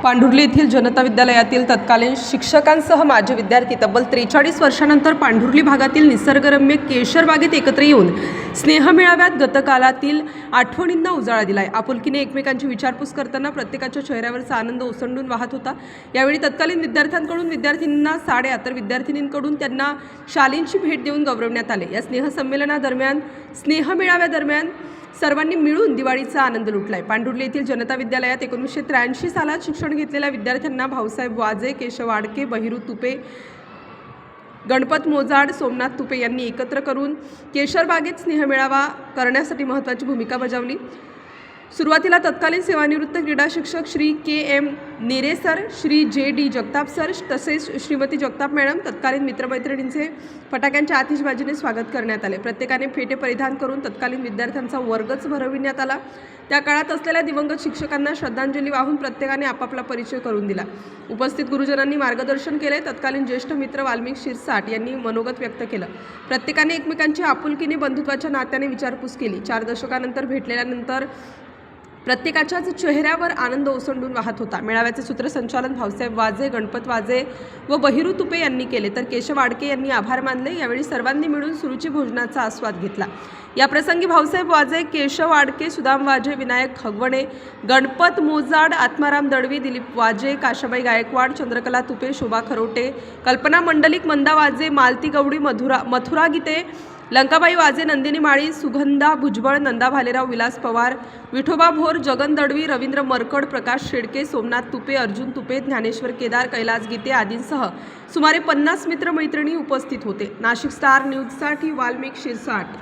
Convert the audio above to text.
पांढुर्ली येथील जनता विद्यालयातील तत्कालीन शिक्षकांसह माजी विद्यार्थी तब्बल 43 वर्षांनंतर पांढुर्ली भागातील निसर्गरम्य केशरबागेत एकत्र येऊन स्नेहमेळाव्यात गतकालातील आठवणींना उजाळा दिलाय। आपुलकीने एकमेकांची विचारपूस करताना प्रत्येकाच्या चेहऱ्यावरचा आनंद ओसंडून वाहत होता। यावेळी तत्कालीन विद्यार्थ्यांकडून विद्यार्थिनींना साड्या तर विद्यार्थिनींकडून त्यांना शालींची भेट देऊन गौरवण्यात आले। या स्नेहसंमेलनादरम्यान स्नेहमेळाव्यादरम्यान सर्वांनी मिळून दिवाळीचा आनंद लुटलाय। पांढुर्ली येथील जनता विद्यालयात 1983 सालात शिक्षण घेतलेल्या विद्यार्थ्यांना भाऊसाहेब वाजे, केशव आडके, बहिरू तुपे, गणपत मोजाड, सोमनाथ तुपे यांनी एकत्र करून केशरबागेत स्नेहमेळावा करण्यासाठी महत्त्वाची भूमिका बजावली। सुरुवातीला तत्कालीन सेवानिवृत्त क्रीडा शिक्षक Shri K M. Nere sir, Shri J D. Jagtap sir तसेच श्रीमती जगताप मॅडम, तत्कालीन मित्रमैत्रिणींचे फटाक्यांच्या आतिषबाजीने स्वागत करण्यात आले। प्रत्येकाने फेटे परिधान करून तत्कालीन विद्यार्थ्यांचा वर्गच भरविण्यात आला। त्या काळात असलेल्या दिवंगत शिक्षकांना श्रद्धांजली वाहून प्रत्येकाने आपापला परिचय करून दिला। उपस्थित गुरुजनांनी मार्गदर्शन केले। तत्कालीन ज्येष्ठ मित्र वाल्मिक शिरसाट यांनी मनोगत व्यक्त केलं। प्रत्येकाने एकमेकांची आपुलकीने बंधुत्वाच्या नात्याने विचारपूस केली। 4 दशकानंतर भेटलेल्यानंतर प्रत्येकाच्याच चेहऱ्यावर आनंद ओसंडून वाहत होता। मेळाव्याचे सूत्रसंचालन भाऊसाहेब वाजे, गणपत वाजे व बहिरू तुपे यांनी केले, तर केशव आडके यांनी आभार मानले। यावेळी सर्वांनी मिळून सुरुची भोजनाचा आस्वाद घेतला। या प्रसंगी भाऊसाहेब वाजे, केशव आडके, सुदाम वाजे, विनायक खगवणे, गणपत मोजाड, आत्माराम दळवी, दिलीप वाजे, काशाबाई गायकवाड, चंद्रकला तुपे, शोभा खरोटे, कल्पना मंडलिक, मंदा वाजे, मालती गवडी, मथुरा गीते, लंकाबाई वाजे, नंदिनी माळी, सुगंधा भुजबळ, नंदा भालेराव, विलास पवार, विठोबा भोर, जगन दळवी, रवींद्र मरकड, प्रकाश शेडके, सोमनाथ तुपे, अर्जुन तुपे, ज्ञानेश्वर केदार, कैलास गीते आदींसह सुमारे 50 मित्रमैत्रिणी उपस्थित होते। नाशिक स्टार न्यूजसाठी वाल्मिक शिरसाट।